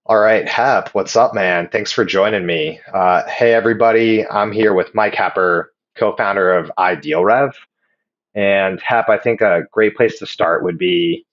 All right, Hep, what's up, man? Thanks for joining me. Hey, everybody, I'm here with Mike Hepper, co-founder of Ideal Rev. And Hep, I think a great place to start would be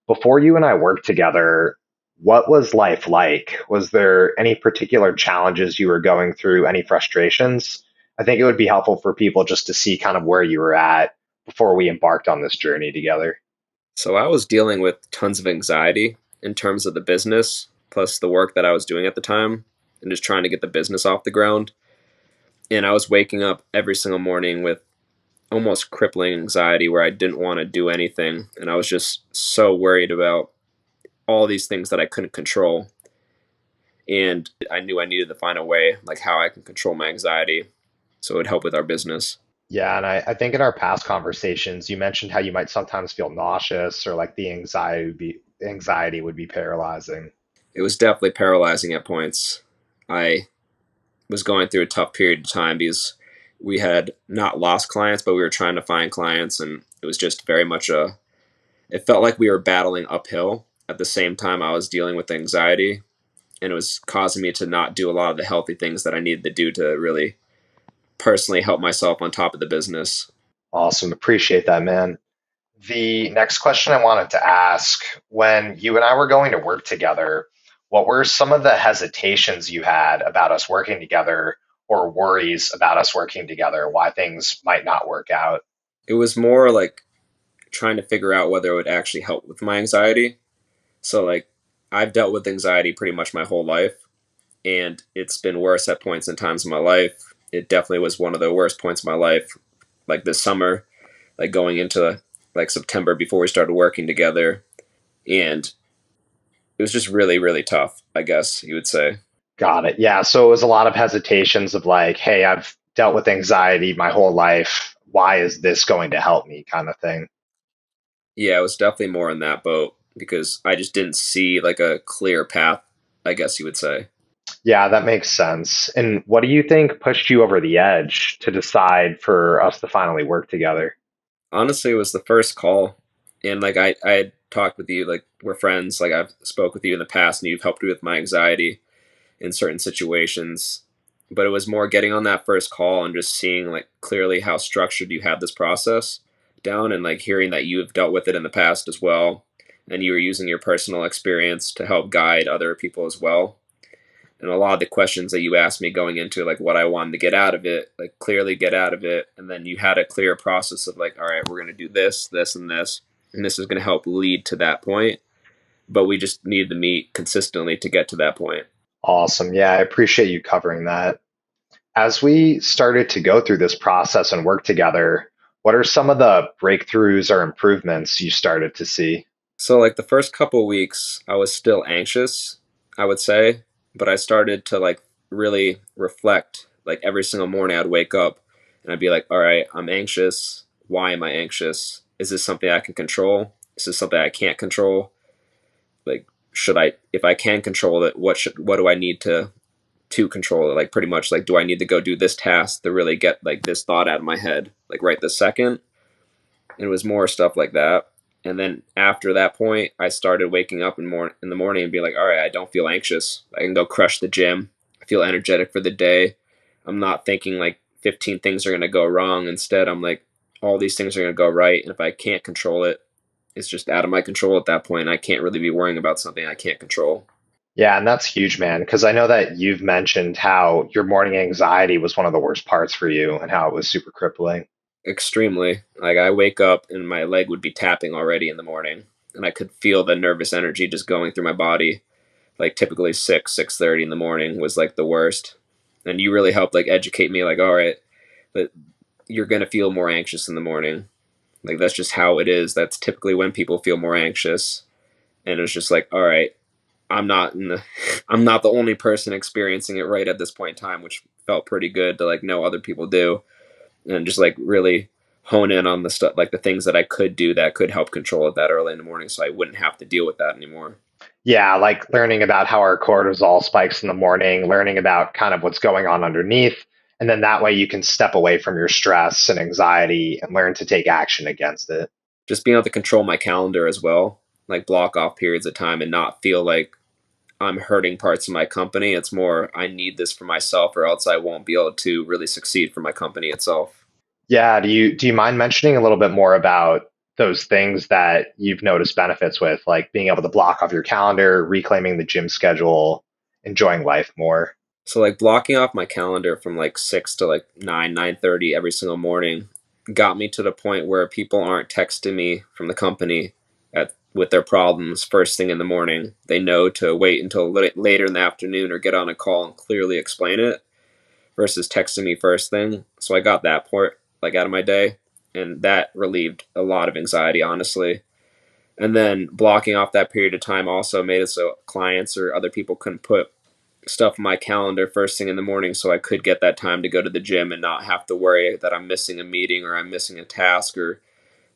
before you and I worked together, what was life like? Was there any particular challenges you were going through, any frustrations? I think it would be helpful for people just to see kind of where you were at before we embarked on this journey together. So I was dealing with tons of anxiety in terms of the business, plus the work that I was doing at the time, and just trying to get the business off the ground. And I was waking up every single morning with almost crippling anxiety where I didn't want to do anything. And I was just so worried about all these things that I couldn't control. And I knew I needed to find a way, like how I can control my anxiety so it would help with our business. Yeah, and I think in our past conversations, you mentioned how you might sometimes feel nauseous or like the anxiety would be paralyzing. It was definitely paralyzing at points. I was going through a tough period of time because we had not lost clients, but we were trying to find clients, and it was just very much a. It felt like we were battling uphill. At the same time, I was dealing with anxiety, and it was causing me to not do a lot of the healthy things that I needed to do to really personally help myself on top of the business. Awesome. Appreciate that, man. The next question I wanted to ask, when you and I were going to work together, what were some of the hesitations you had about us working together or worries about us working together, why things might not work out? It was more like trying to figure out whether it would actually help with my anxiety. So, like, I've dealt with anxiety pretty much my whole life, and it's been worse at points and times in my life. It definitely was one of the worst points of my life, like this summer, like going into like September before we started working together, and it was just really, really tough, I guess you would say. Got it. Yeah. So it was a lot of hesitations of like, hey, I've dealt with anxiety my whole life. Why is this going to help me kind of thing? Yeah, it was definitely more in that boat because I just didn't see like a clear path, I guess you would say. Yeah, that makes sense. And what do you think pushed you over the edge to decide for us to finally work together? Honestly, it was the first call, and like I had talked with you, like we're friends, like I've spoke with you in the past, and you've helped me with my anxiety in certain situations. But it was more getting on that first call and just seeing like clearly how structured you had this process down, and like hearing that you have dealt with it in the past as well, and you were using your personal experience to help guide other people as well. And a lot of the questions that you asked me going into like what I wanted to get out of it, like clearly get out of it, and then you had a clear process of like, all right, we're going to do this, this, and this is going to help lead to that point. But we just need to meet consistently to get to that point. Awesome. Yeah, I appreciate you covering that. As we started to go through this process and work together, what are some of the breakthroughs or improvements you started to see? So like the first couple weeks, I was still anxious, I would say, but I started to like really reflect. Like every single morning, I'd wake up and I'd be like, "All right, I'm anxious. Why am I anxious? Is this something I can control? Is this something I can't control? Like, should I? If I can control it, what do I need to control it? Like, pretty much, like, do I need to go do this task to really get like this thought out of my head, like right this second?" And it was more stuff like that. And then after that point, I started waking up in the morning and be like, all right, I don't feel anxious. I can go crush the gym. I feel energetic for the day. I'm not thinking like 15 things are going to go wrong. Instead, I'm like, all these things are going to go right. And if I can't control it, it's just out of my control at that point. I can't really be worrying about something I can't control. Yeah, and that's huge, man, because I know that you've mentioned how your morning anxiety was one of the worst parts for you and how it was super crippling. Extremely. Like I wake up and my leg would be tapping already in the morning. And I could feel the nervous energy just going through my body. Like typically 6:30 in the morning was like the worst. And you really helped like educate me like all right, but you're going to feel more anxious in the morning. Like that's just how it is. That's typically when people feel more anxious. And it's just like all right, I'm not in the I'm not the only person experiencing it right at this point in time, which felt pretty good to like know other people do, and just like really hone in on the stuff like the things that I could do that could help control it that early in the morning so I wouldn't have to deal with that anymore. Yeah, like learning about how our cortisol spikes in the morning, learning about kind of what's going on underneath. And then that way you can step away from your stress and anxiety and learn to take action against it. Just being able to control my calendar as well, like block off periods of time and not feel like I'm hurting parts of my company. It's more I need this for myself or else I won't be able to really succeed for my company itself. Yeah, do you mind mentioning a little bit more about those things that you've noticed benefits with, like being able to block off your calendar, reclaiming the gym schedule, enjoying life more? So like blocking off my calendar from like 6 to like 9, 9:30 every single morning got me to the point where people aren't texting me from the company with their problems first thing in the morning. They know to wait until later in the afternoon or get on a call and clearly explain it versus texting me first thing. So I got that part like out of my day, and that relieved a lot of anxiety, honestly. And then blocking off that period of time also made it so clients or other people couldn't put stuff in my calendar first thing in the morning so I could get that time to go to the gym and not have to worry that I'm missing a meeting or I'm missing a task or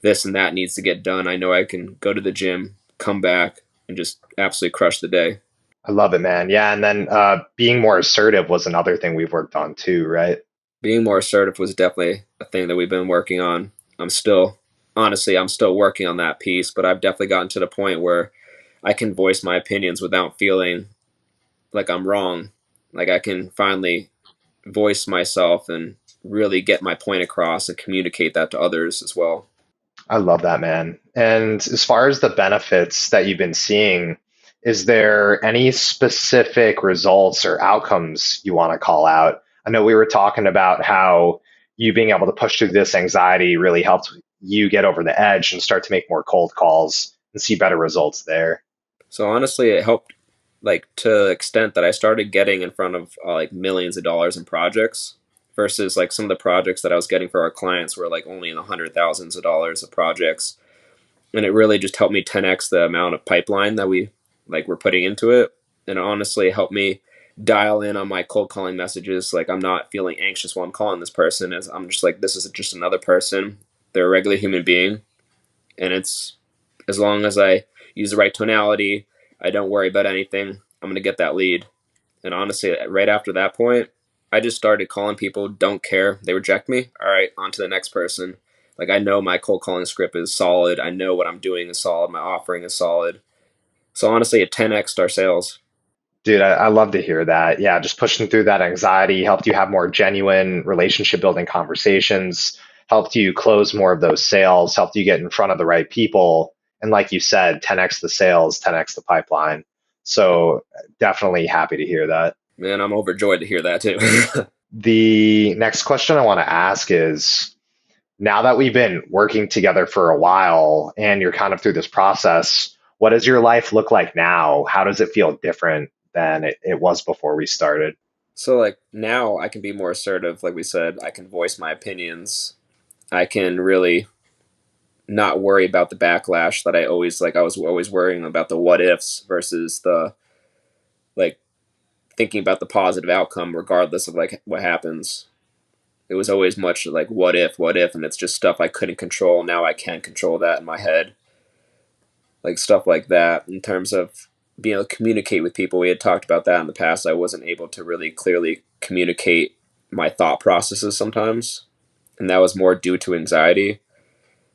this and that needs to get done. I know I can go to the gym, come back, and just absolutely crush the day. I love it, man. Yeah, and then being more assertive was another thing we've worked on too, right? Being more assertive was definitely a thing that we've been working on. I'm still, honestly, I'm still working on that piece, but I've definitely gotten to the point where I can voice my opinions without feeling like I'm wrong. Like I can finally voice myself and really get my point across and communicate that to others as well. I love that, man. And as far as the benefits that you've been seeing, is there any specific results or outcomes you want to call out? I know we were talking about how you being able to push through this anxiety really helped you get over the edge and start to make more cold calls and see better results there. So honestly, it helped like to the extent that I started getting in front of like millions of dollars in projects versus like some of the projects that I was getting for our clients were like only in the hundred thousands of dollars of projects. And it really just helped me 10x the amount of pipeline that we like were putting into it. And it honestly helped me dial in on my cold calling messages. Like I'm not feeling anxious while I'm calling this person as I'm just like, this is just another person. They're a regular human being. And it's as long as I use the right tonality, I don't worry about anything, I'm going to get that lead. And honestly, right after that point, I just started calling people, don't care. They reject me. All right, on to the next person. Like I know my cold calling script is solid. I know what I'm doing is solid. My offering is solid. So honestly, it 10x'd our sales. Dude, I love to hear that. Yeah, just pushing through that anxiety helped you have more genuine relationship building conversations, helped you close more of those sales, helped you get in front of the right people. And like you said, 10x the sales, 10x the pipeline. So definitely happy to hear that. Man, I'm overjoyed to hear that too. The next question I want to ask is, now that we've been working together for a while and you're kind of through this process, what does your life look like now? How does it feel different than it was before we started? So like now I can be more assertive. Like we said, I can voice my opinions. I can really not worry about the backlash that I always like. I was always worrying about the what ifs versus the like thinking about the positive outcome regardless of like what happens. It was always much like what if, and it's just stuff I couldn't control. Now I can control that in my head, like stuff like that. In terms of being able to communicate with people, we had talked about that in the past. I wasn't able to really clearly communicate my thought processes sometimes, and that was more due to anxiety.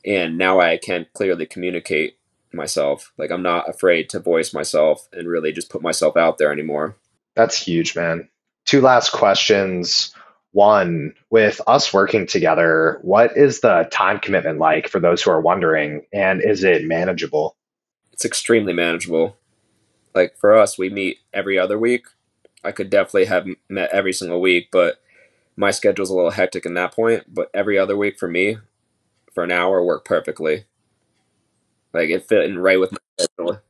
And now I can clearly communicate myself. Like I'm not afraid to voice myself and really just put myself out there anymore. That's huge, man. Two last questions. One, with us working together, what is the time commitment like for those who are wondering? And is it manageable? It's extremely manageable. Like for us, we meet every other week. I could definitely have met every single week, but my schedule's a little hectic in that point. But every other week for me, for an hour, worked perfectly. Like it fit in right with my schedule.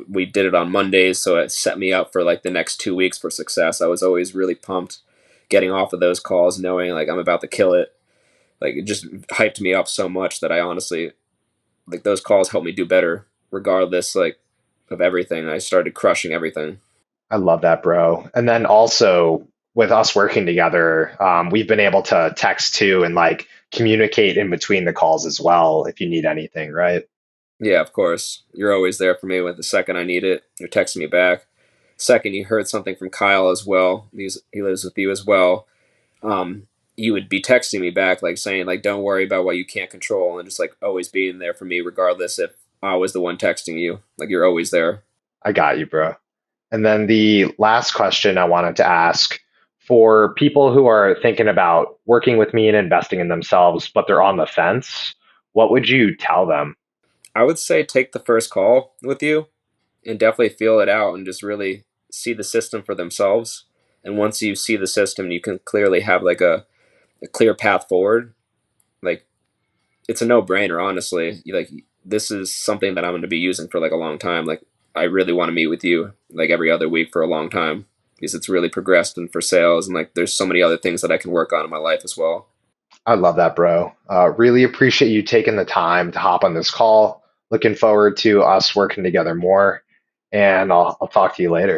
We did it on Mondays, so it set me up for like the next 2 weeks for success. I was always really pumped getting off of those calls, knowing like I'm about to kill it. Like it just hyped me up so much that I honestly like those calls helped me do better, regardless like of everything. I started crushing everything. I love that, bro. And then also with us working together, we've been able to text too and like communicate in between the calls as well if you need anything, right? Yeah, of course. You're always there for me with the second I need it. You're texting me back. Second, you heard something from Kyle as well. He lives with you as well. You would be texting me back, like saying, like, don't worry about what you can't control, and just like always being there for me, regardless if I was the one texting you. Like, you're always there. I got you, bro. And then the last question I wanted to ask for people who are thinking about working with me and investing in themselves, but they're on the fence, what would you tell them? I would say take the first call with you and definitely feel it out and just really see the system for themselves. And once you see the system, you can clearly have like a clear path forward. Like it's a no brainer, honestly. Like this is something that I'm going to be using for like a long time. Like I really want to meet with you like every other week for a long time because it's really progressed and for sales and like there's so many other things that I can work on in my life as well. I love that, bro. Really appreciate you taking the time to hop on this call. Looking forward to us working together more. And I'll talk to you later.